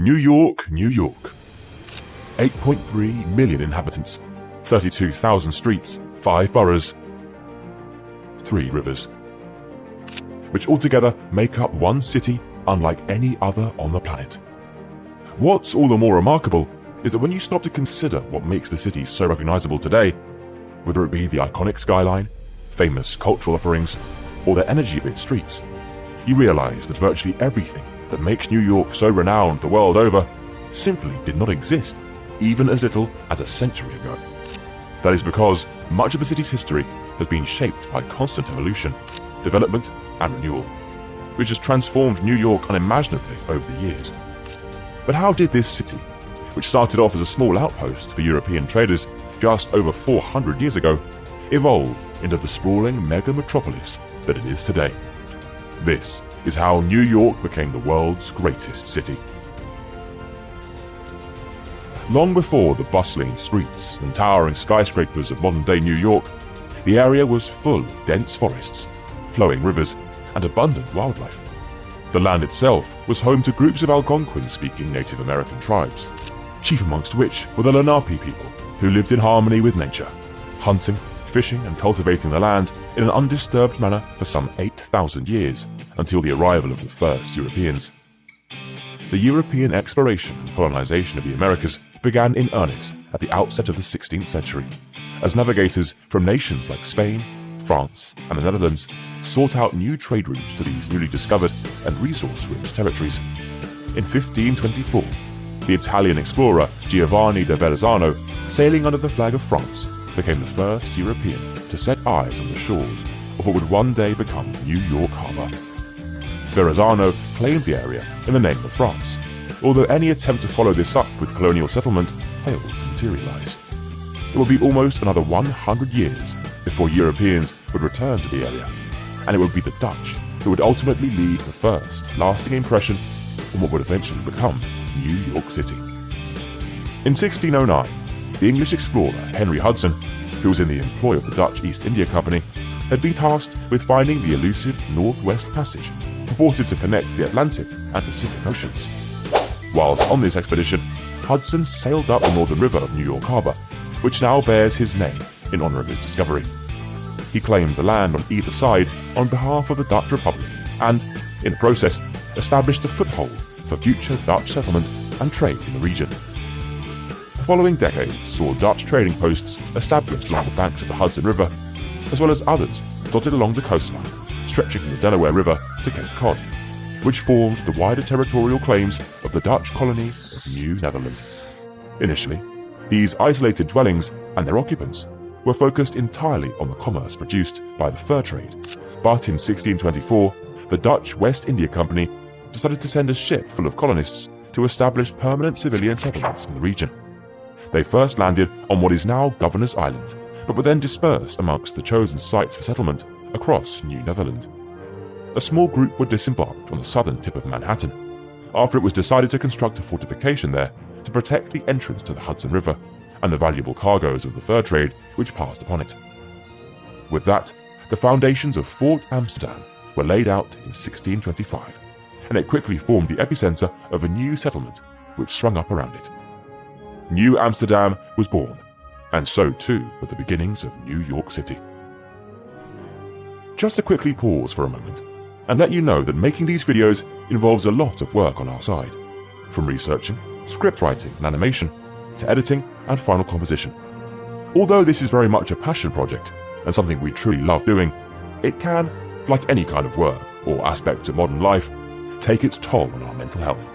New York, New York. 8.3 million inhabitants, 32,000 streets, 5 boroughs, 3 rivers, which altogether make up one city unlike any other on the planet. What's all the more remarkable is that when you stop to consider what makes the city so recognizable today, whether it be the iconic skyline, famous cultural offerings, or the energy of its streets, you realize that virtually everything that makes New York so renowned the world over simply did not exist even as little as a century ago. That is because much of the city's history has been shaped by constant evolution, development, and renewal, which has transformed New York unimaginably over the years. But how did this city, which started off as a small outpost for European traders just over 400 years ago, evolve into the sprawling mega metropolis that it is today? This is how New York became the world's greatest city. Long before the bustling streets and towering skyscrapers of modern-day New York, the area was full of dense forests, flowing rivers, and abundant wildlife. The land itself was home to groups of Algonquin-speaking Native American tribes, chief amongst which were the Lenape people, who lived in harmony with nature, hunting, fishing, and cultivating the land in an undisturbed manner for some 8,000 years, until the arrival of the first Europeans. The European exploration and colonization of the Americas began in earnest at the outset of the 16th century, as navigators from nations like Spain, France, and the Netherlands sought out new trade routes to these newly discovered and resource-rich territories. In 1524, the Italian explorer Giovanni da Verrazzano, sailing under the flag of France, became the first European to set eyes on the shores of what would one day become New York Harbor. Verrazzano claimed the area in the name of France, although any attempt to follow this up with colonial settlement failed to materialize. It would be almost another 100 years before Europeans would return to the area, and it would be the Dutch who would ultimately leave the first lasting impression on what would eventually become New York City. In 1609, the English explorer Henry Hudson, who was in the employ of the Dutch East India Company, had been tasked with finding the elusive Northwest Passage, purported to connect the Atlantic and Pacific Oceans. Whilst on this expedition, Hudson sailed up the northern river of New York Harbor, which now bears his name in honor of his discovery. He claimed the land on either side on behalf of the Dutch Republic and, in the process, established a foothold for future Dutch settlement and trade in the region. The following decades saw Dutch trading posts established along the banks of the Hudson River, as well as others dotted along the coastline, stretching from the Delaware River to Cape Cod, which formed the wider territorial claims of the Dutch colony of New Netherland. Initially, these isolated dwellings and their occupants were focused entirely on the commerce produced by the fur trade, but in 1624, the Dutch West India Company decided to send a ship full of colonists to establish permanent civilian settlements in the region. They first landed on what is now Governor's Island, but were then dispersed amongst the chosen sites for settlement across New Netherland. A small group were disembarked on the southern tip of Manhattan, after it was decided to construct a fortification there to protect the entrance to the Hudson River and the valuable cargoes of the fur trade which passed upon it. With that, the foundations of Fort Amsterdam were laid out in 1625, and it quickly formed the epicenter of a new settlement which sprung up around it. New Amsterdam was born, and so too were the beginnings of New York City. Just to quickly pause for a moment and let you know that making these videos involves a lot of work on our side, from researching, script writing and animation, to editing and final composition. Although this is very much a passion project and something we truly love doing, it can, like any kind of work or aspect of modern life, take its toll on our mental health.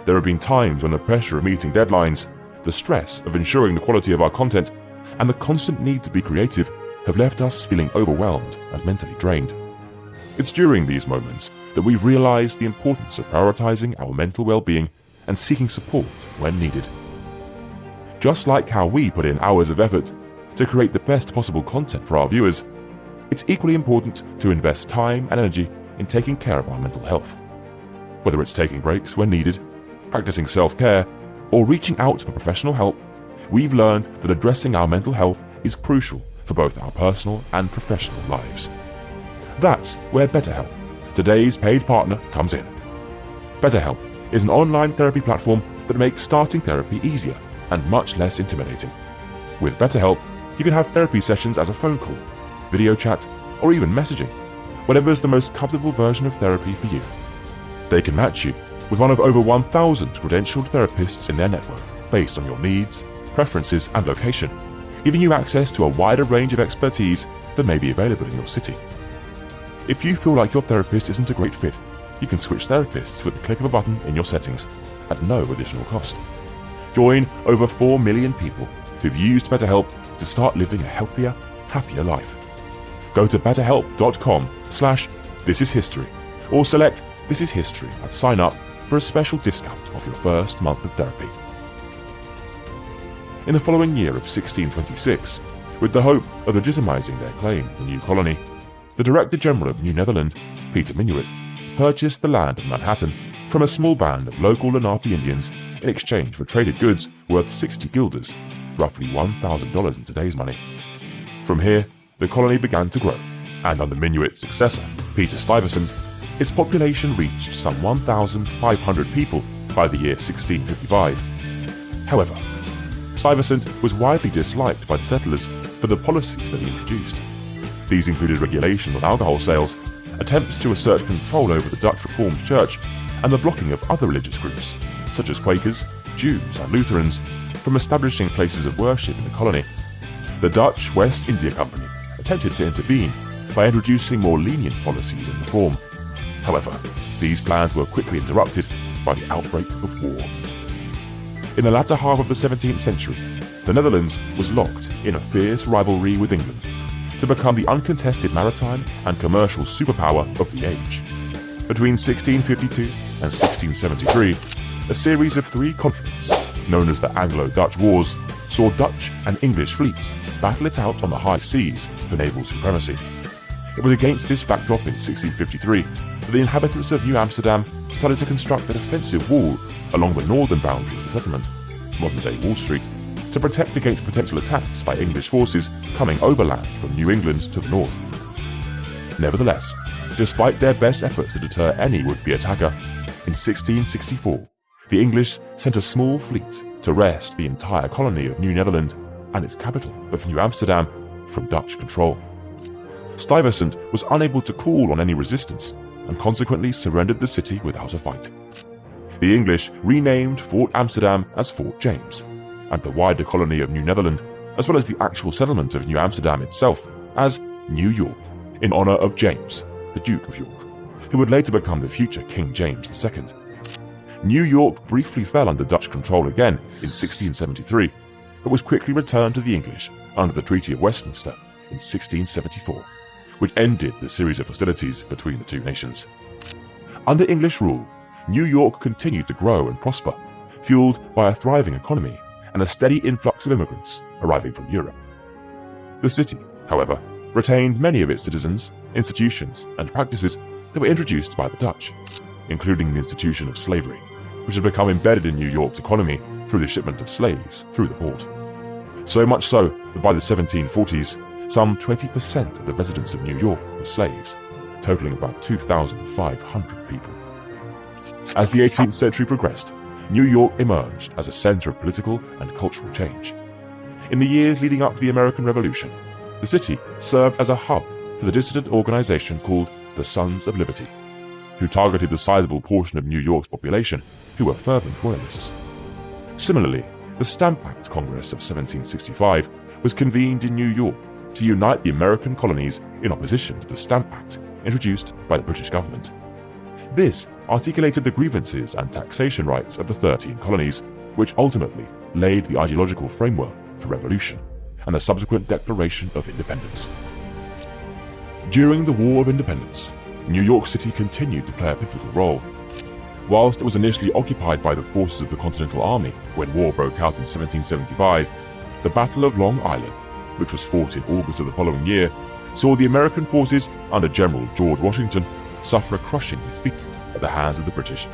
There have been times when the pressure of meeting deadlines, the stress of ensuring the quality of our content, and the constant need to be creative have left us feeling overwhelmed and mentally drained. It's during these moments that we've realized the importance of prioritizing our mental well-being and seeking support when needed. Just like how we put in hours of effort to create the best possible content for our viewers, it's equally important to invest time and energy in taking care of our mental health. Whether it's taking breaks when needed, practicing self-care, or reaching out for professional help, we've learned that addressing our mental health is crucial for both our personal and professional lives. That's where BetterHelp, today's paid partner, comes in. BetterHelp is an online therapy platform that makes starting therapy easier and much less intimidating. With BetterHelp, you can have therapy sessions as a phone call, video chat, or even messaging, whatever is the most comfortable version of therapy for you. They can match you with one of over 1,000 credentialed therapists in their network based on your needs, preferences, and location, giving you access to a wider range of expertise than may be available in your city. If you feel like your therapist isn't a great fit, you can switch therapists with the click of a button in your settings at no additional cost. Join over 4 million people who've used BetterHelp to start living a healthier, happier life. Go to betterhelp.com/thisishistory or select This is History and sign up for a special discount off your first month of therapy. In the following year of 1626, with the hope of legitimizing their claim to the new colony, the Director General of New Netherland, Peter Minuit, purchased the land of Manhattan from a small band of local Lenape Indians in exchange for traded goods worth 60 guilders, roughly $1,000 in today's money. From here, the colony began to grow, and under Minuit's successor, Peter Stuyvesant, its population reached some 1,500 people by the year 1655. However, Stuyvesant was widely disliked by the settlers for the policies that he introduced. These included regulations on alcohol sales, attempts to assert control over the Dutch Reformed Church, and the blocking of other religious groups, such as Quakers, Jews, and Lutherans, from establishing places of worship in the colony. The Dutch West India Company attempted to intervene by introducing more lenient policies and reform. However, these plans were quickly interrupted by the outbreak of war. In the latter half of the 17th century, the Netherlands was locked in a fierce rivalry with England to become the uncontested maritime and commercial superpower of the age. Between 1652 and 1673, a series of 3 conflicts, known as the Anglo-Dutch Wars, saw Dutch and English fleets battle it out on the high seas for naval supremacy. It was against this backdrop in 1653 that the inhabitants of New Amsterdam decided to construct a defensive wall along the northern boundary of the settlement, modern-day Wall Street, to protect against potential attacks by English forces coming overland from New England to the north. Nevertheless, despite their best efforts to deter any would-be attacker, in 1664, the English sent a small fleet to wrest the entire colony of New Netherland and its capital of New Amsterdam from Dutch control. Stuyvesant was unable to call on any resistance and consequently surrendered the city without a fight. The English renamed Fort Amsterdam as Fort James, and the wider colony of New Netherland, as well as the actual settlement of New Amsterdam itself, as New York, in honor of James, the Duke of York, who would later become the future King James II. New York briefly fell under Dutch control again in 1673, but was quickly returned to the English under the Treaty of Westminster in 1674, which ended the series of hostilities between the two nations. Under English rule, New York continued to grow and prosper, fueled by a thriving economy and a steady influx of immigrants arriving from Europe. The city, however, retained many of its citizens, institutions, and practices that were introduced by the Dutch, including the institution of slavery, which had become embedded in New York's economy through the shipment of slaves through the port. So much so that by the 1740s, some 20% of the residents of New York were slaves, totaling about 2,500 people. As the 18th century progressed, New York emerged as a center of political and cultural change. In the years leading up to the American Revolution, the city served as a hub for the dissident organization called the Sons of Liberty, who targeted the sizable portion of New York's population who were fervent Royalists. Similarly, the Stamp Act Congress of 1765 was convened in New York to unite the American colonies in opposition to the Stamp Act introduced by the British government. This articulated the grievances and taxation rights of the 13 colonies, which ultimately laid the ideological framework for revolution and the subsequent Declaration of Independence. During the War of Independence, New York City continued to play a pivotal role. Whilst it was initially occupied by the forces of the Continental Army when war broke out in 1775, the Battle of Long Island, which was fought in August of the following year, saw the American forces under General George Washington suffer a crushing defeat at the hands of the British.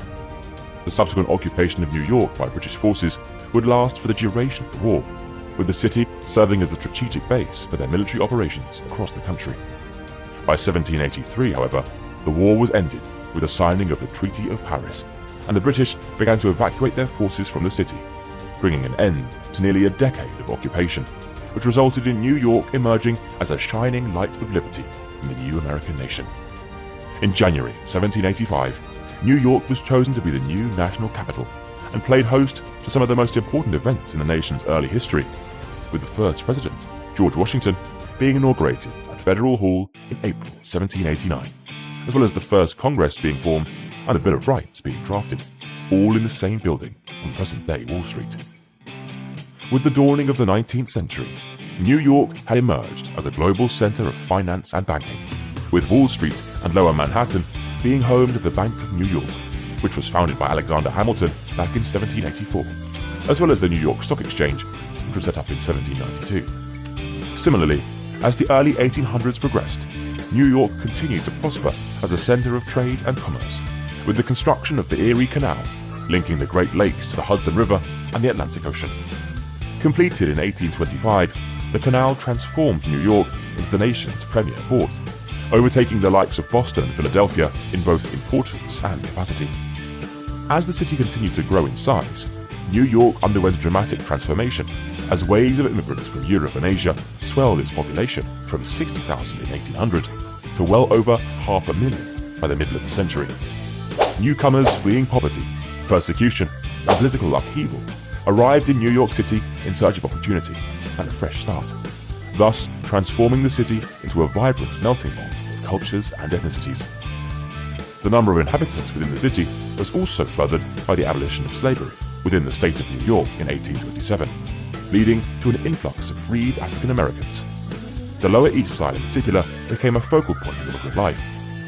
The subsequent occupation of New York by British forces would last for the duration of the war, with the city serving as the strategic base for their military operations across the country. By 1783, however, the war was ended with the signing of the Treaty of Paris, and the British began to evacuate their forces from the city, bringing an end to nearly a decade of occupation, which resulted in New York emerging as a shining light of liberty in the new American nation. In January 1785, New York was chosen to be the new national capital and played host to some of the most important events in the nation's early history, with the first president, George Washington, being inaugurated at Federal Hall in April 1789, as well as the first Congress being formed and a Bill of Rights being drafted, all in the same building on present-day Wall Street. With the dawning of the 19th century, New York had emerged as a global center of finance and banking, with Wall Street and Lower Manhattan being home to the Bank of New York, which was founded by Alexander Hamilton back in 1784, as well as the New York Stock Exchange, which was set up in 1792. Similarly, as the early 1800s progressed, New York continued to prosper as a center of trade and commerce, with the construction of the Erie Canal, linking the Great Lakes to the Hudson River and the Atlantic Ocean. Completed in 1825, the canal transformed New York into the nation's premier port, overtaking the likes of Boston and Philadelphia in both importance and capacity. As the city continued to grow in size, New York underwent a dramatic transformation as waves of immigrants from Europe and Asia swelled its population from 60,000 in 1800 to well over 500,000 by the middle of the century. Newcomers fleeing poverty, persecution, and political upheaval arrived in New York City in search of opportunity and a fresh start, thus transforming the city into a vibrant melting pot of cultures and ethnicities. The number of inhabitants within the city was also furthered by the abolition of slavery within the state of New York in 1827, leading to an influx of freed African Americans. The Lower East Side in particular became a focal point of immigrant life,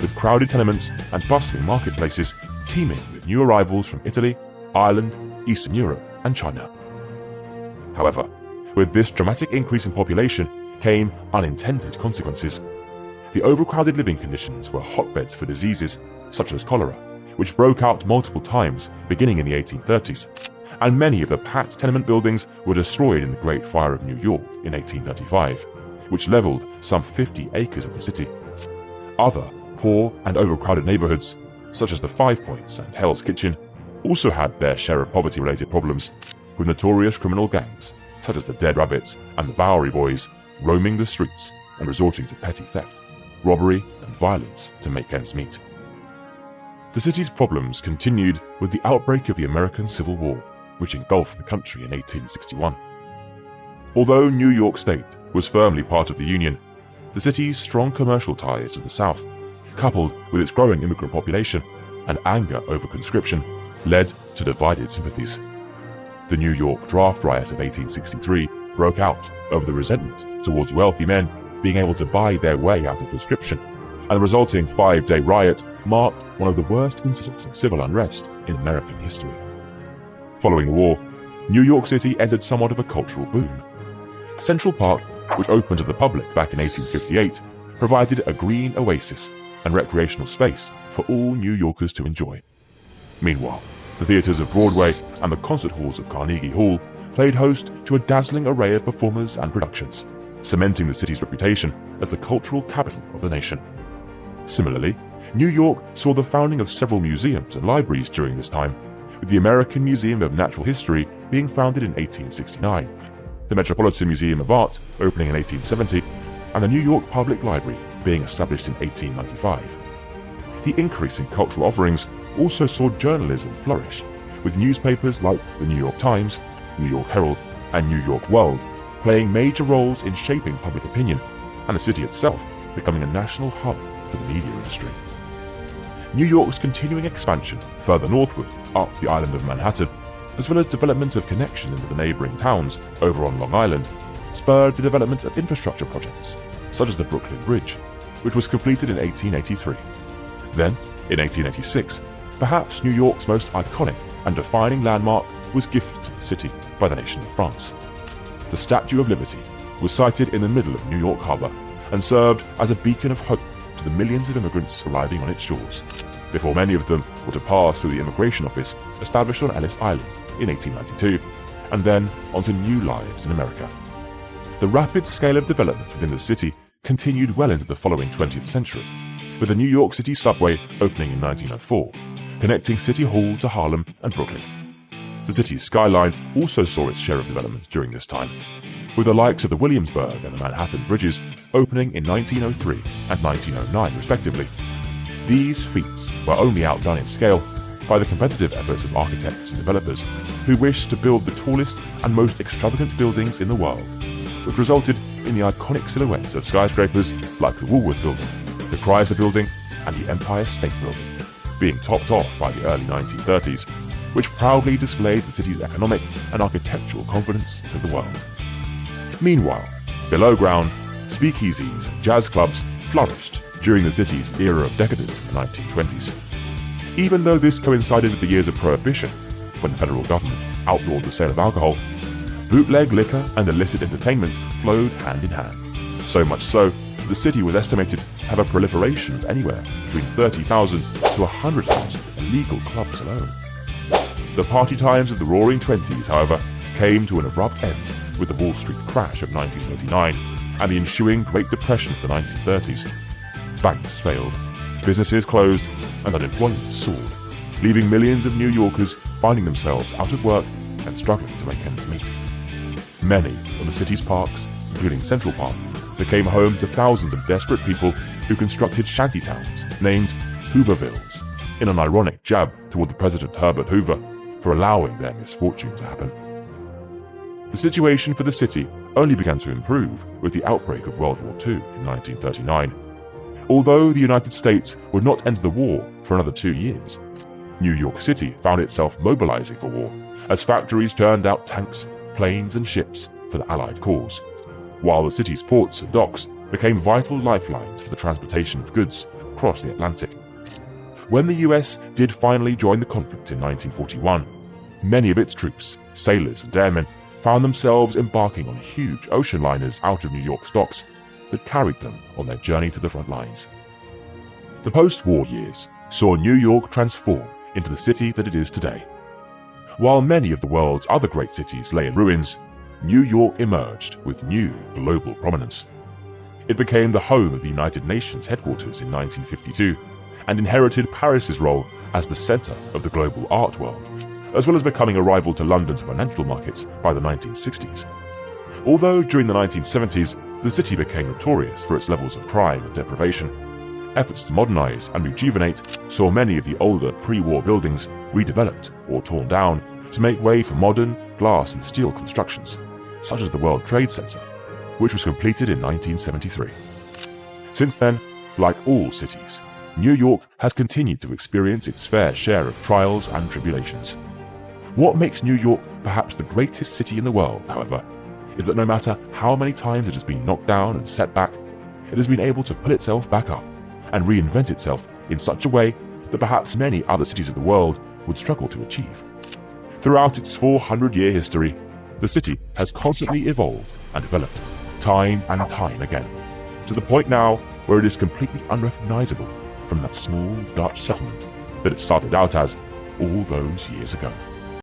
with crowded tenements and bustling marketplaces teeming with new arrivals from Italy, Ireland, Eastern Europe, and China. However, with this dramatic increase in population came unintended consequences. The overcrowded living conditions were hotbeds for diseases such as cholera, which broke out multiple times beginning in the 1830s, and many of the packed tenement buildings were destroyed in the Great Fire of New York in 1835, which leveled some 50 acres of the city. Other poor and overcrowded neighborhoods, such as the Five Points and Hell's Kitchen, also had their share of poverty-related problems, with notorious criminal gangs such as the Dead Rabbits and the Bowery Boys roaming the streets and resorting to petty theft, robbery, and violence to make ends meet. The city's problems continued with the outbreak of the American Civil War, which engulfed the country in 1861. Although New York State was firmly part of the Union, the city's strong commercial ties to the South, coupled with its growing immigrant population and anger over conscription, led to divided sympathies. The New York draft riot of 1863 broke out over the resentment towards wealthy men being able to buy their way out of conscription, and the resulting 5-day riot marked one of the worst incidents of civil unrest in American history. Following the war, New York City entered somewhat of a cultural boom. Central Park, which opened to the public back in 1858, provided a green oasis and recreational space for all New Yorkers to enjoy. Meanwhile, the theaters of Broadway and the concert halls of Carnegie Hall played host to a dazzling array of performers and productions, cementing the city's reputation as the cultural capital of the nation. Similarly, New York saw the founding of several museums and libraries during this time, with the American Museum of Natural History being founded in 1869, the Metropolitan Museum of Art opening in 1870, and the New York Public Library being established in 1895. The increase in cultural offerings also saw journalism flourish, with newspapers like the New York Times, New York Herald, and New York World playing major roles in shaping public opinion, and the city itself becoming a national hub for the media industry. New York's continuing expansion further northward up the island of Manhattan, as well as development of connections into the neighboring towns over on Long Island, spurred the development of infrastructure projects, such as the Brooklyn Bridge, which was completed in 1883. Then, in 1886, perhaps New York's most iconic and defining landmark was gifted to the city by the nation of France. The Statue of Liberty was sited in the middle of New York Harbor and served as a beacon of hope to the millions of immigrants arriving on its shores, before many of them were to pass through the immigration office established on Ellis Island in 1892, and then onto new lives in America. The rapid scale of development within the city continued well into the following 20th century, with the New York City subway opening in 1904, connecting City Hall to Harlem and Brooklyn. The city's skyline also saw its share of development during this time, with the likes of the Williamsburg and the Manhattan bridges opening in 1903 and 1909 respectively. These feats were only outdone in scale by the competitive efforts of architects and developers who wished to build the tallest and most extravagant buildings in the world, which resulted in the iconic silhouettes of skyscrapers like the Woolworth Building, the Chrysler Building, and the Empire State Building, being topped off by the early 1930s, which proudly displayed the city's economic and architectural confidence to the world. Meanwhile, below ground, speakeasies and jazz clubs flourished during the city's era of decadence in the 1920s. Even though this coincided with the years of Prohibition, when the federal government outlawed the sale of alcohol, bootleg liquor and illicit entertainment flowed hand in hand. So much so, the city was estimated to have a proliferation of anywhere between 30,000 to 100,000 illegal clubs alone. The party times of the Roaring Twenties, however, came to an abrupt end with the Wall Street crash of 1929 and the ensuing Great Depression of the 1930s. Banks failed, businesses closed, and unemployment soared, leaving millions of New Yorkers finding themselves out of work and struggling to make ends meet. Many of the city's parks, including Central Park, became home to thousands of desperate people who constructed shantytowns named Hoovervilles, in an ironic jab toward the President Herbert Hoover for allowing their misfortune to happen. The situation for the city only began to improve with the outbreak of World War II in 1939. Although the United States would not enter the war for another 2 years, New York City found itself mobilizing for war as factories churned out tanks, planes, and ships for the Allied cause, while the city's ports and docks became vital lifelines for the transportation of goods across the Atlantic. When the US did finally join the conflict in 1941, many of its troops, sailors, and airmen found themselves embarking on huge ocean liners out of New York's docks that carried them on their journey to the front lines. The post-war years saw New York transform into the city that it is today. While many of the world's other great cities lay in ruins, New York emerged with new global prominence. It became the home of the United Nations headquarters in 1952 and inherited Paris's role as the center of the global art world, as well as becoming a rival to London's financial markets by the 1960s. Although during the 1970s, the city became notorious for its levels of crime and deprivation, efforts to modernize and rejuvenate saw many of the older pre-war buildings redeveloped or torn down to make way for modern glass and steel constructions, such as the World Trade Center, which was completed in 1973. Since then, like all cities, New York has continued to experience its fair share of trials and tribulations. What makes New York perhaps the greatest city in the world, however, is that no matter how many times it has been knocked down and set back, it has been able to pull itself back up and reinvent itself in such a way that perhaps many other cities of the world would struggle to achieve. Throughout its 400-year history, the city has constantly evolved and developed, time and time again, to the point now where it is completely unrecognizable from that small Dutch settlement that it started out as all those years ago.